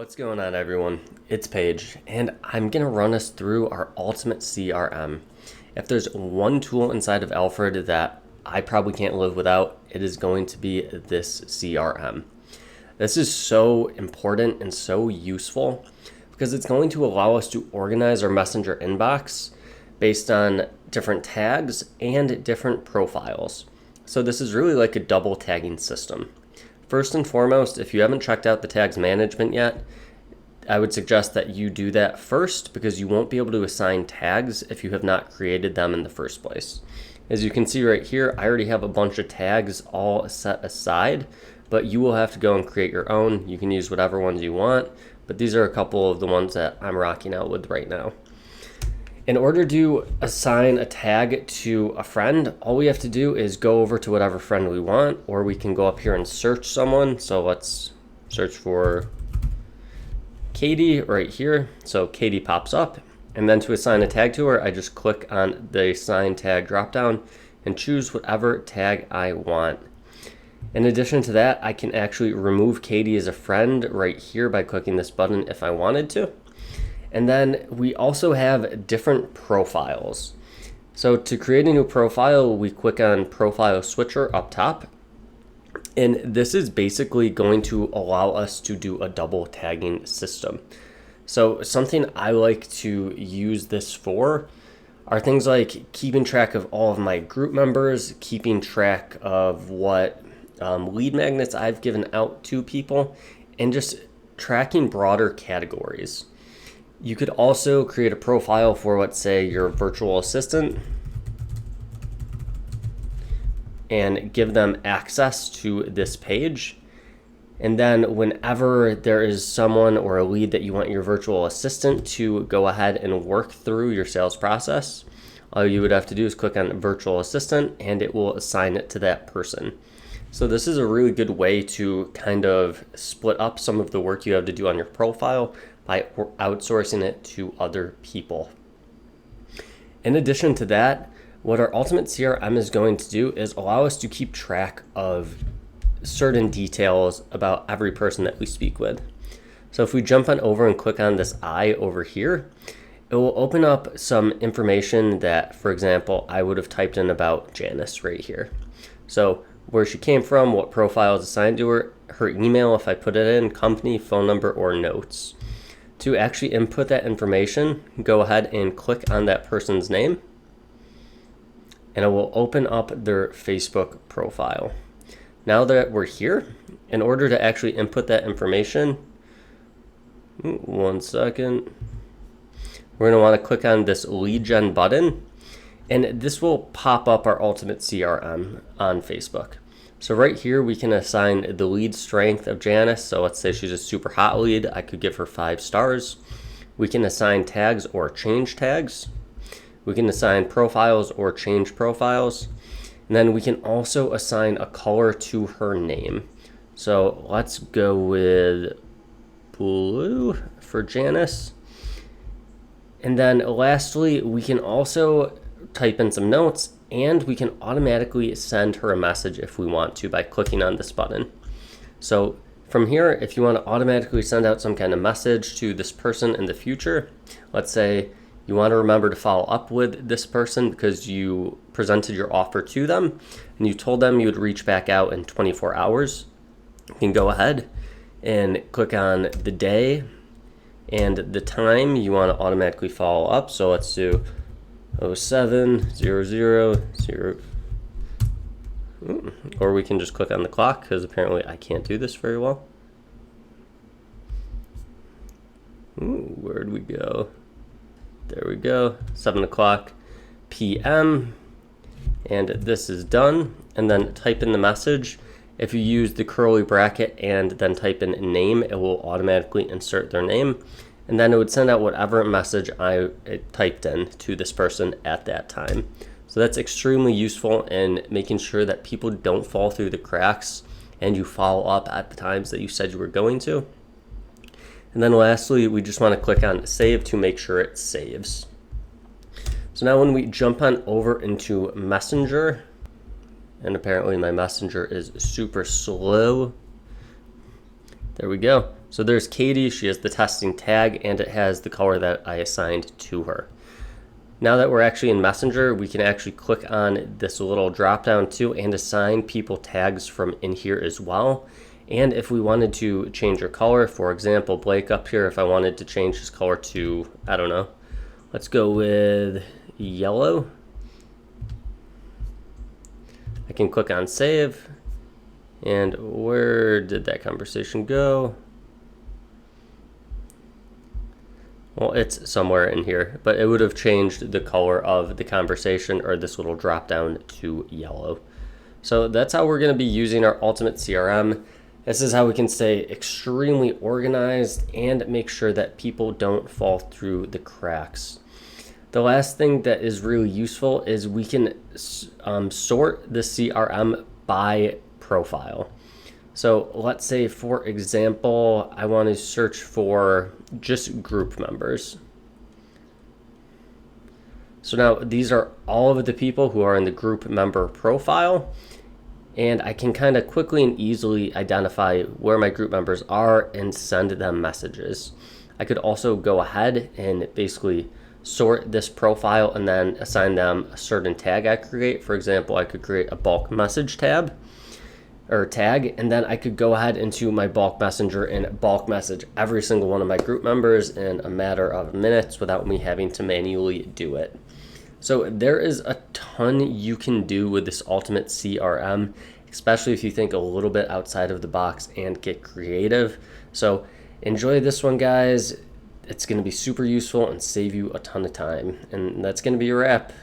What's going on, everyone? It's Paige, and I'm going to run us through our ultimate CRM. If there's one tool inside of Alfred that I probably can't live without, it is going to be this CRM. This is so important and so useful because it's going to allow us to organize our messenger inbox based on different tags and different profiles. So this is really like a double tagging system. First and foremost, if you haven't checked out the tags management yet, I would suggest that you do that first because you won't be able to assign tags if you have not created them in the first place. As you can see right here, I already have a bunch of tags all set aside, but you will have to go and create your own. You can use whatever ones you want, but these are a couple of the ones that I'm rocking out with right now. In order to assign a tag to a friend, all we have to do is go over to whatever friend we want, or we can go up here and search someone. So let's search for Katie right here. So Katie pops up, and then to assign a tag to her, I just click on the assign tag dropdown and choose whatever tag I want. In addition to that, I can actually remove Katie as a friend right here by clicking this button if I wanted to. And then we also have different profiles. So to create a new profile, we click on Profile Switcher up top. And this is basically going to allow us to do a double tagging system. So something I like to use this for are things like keeping track of all of my group members, keeping track of what lead magnets I've given out to people, and just tracking broader categories. You could also create a profile for, let's say, your virtual assistant and give them access to this page. And then whenever there is someone or a lead that you want your virtual assistant to go ahead and work through your sales process, all you would have to do is click on virtual assistant and it will assign it to that person. So this is a really good way to kind of split up some of the work you have to do on your profile by outsourcing it to other people. In addition to that, what our ultimate CRM is going to do is allow us to keep track of certain details about every person that we speak with. So if we jump on over and click on this I over here, it will open up some information that, for example, I would have typed in about Janice right here. So where she came from, what profile is assigned to her, her email if I put it in, company, phone number, or notes. To actually input that information, go ahead and click on that person's name, and it will open up their Facebook profile. Now that we're here, in order to actually input that information, one second, we're going to want to click on this lead gen button, and this will pop up our ultimate CRM on Facebook. So right here, we can assign the lead strength of Janice. So let's say she's a super hot lead. I could give her 5 stars. We can assign tags or change tags. We can assign profiles or change profiles. And then we can also assign a color to her name. So let's go with blue for Janice. And then lastly, we can also type in some notes, and we can automatically send her a message if we want to by clicking on this button. So from here, if you want to automatically send out some kind of message to this person in the future, let's say you want to remember to follow up with this person because you presented your offer to them and you told them you would reach back out in 24 hours, you can go ahead and click on the day and the time you want to automatically follow up. So let's do 0700. Or we can just click on the clock because apparently I can't do this very well. Where'd we go? There we go, 7 o'clock p.m. And this is done. And then type in the message. If you use the curly bracket and then type in name, it will automatically insert their name. And then it would send out whatever message I typed in to this person at that time. So that's extremely useful in making sure that people don't fall through the cracks and you follow up at the times that you said you were going to. And then lastly, we just want to click on save to make sure it saves. So now when we jump on over into Messenger, and apparently my Messenger is super slow. There we go. So there's Katie, she has the testing tag and it has the color that I assigned to her. Now that we're actually in Messenger, we can actually click on this little drop down too and assign people tags from in here as well. And if we wanted to change your color, for example, Blake up here, if I wanted to change his color to, I don't know, let's go with yellow. I can click on save. And where did that conversation go? Well, it's somewhere in here, but it would have changed the color of the conversation or this little drop down to yellow. So that's how we're going to be using our Ultimate CRM. This is how we can stay extremely organized and make sure that people don't fall through the cracks. The last thing that is really useful is we can sort the CRM by profile. So let's say, for example, I want to search for just group members. So now these are all of the people who are in the group member profile. And I can kind of quickly and easily identify where my group members are and send them messages. I could also go ahead and basically sort this profile and then assign them a certain tag I create. For example, I could create a bulk message tab or tag, and then I could go ahead into my bulk messenger and bulk message every single one of my group members in a matter of minutes without me having to manually do it. So there is a ton you can do with this Ultimate CRM, especially if you think a little bit outside of the box and get creative. So enjoy this one, guys. It's going to be super useful and save you a ton of time. And that's going to be a wrap.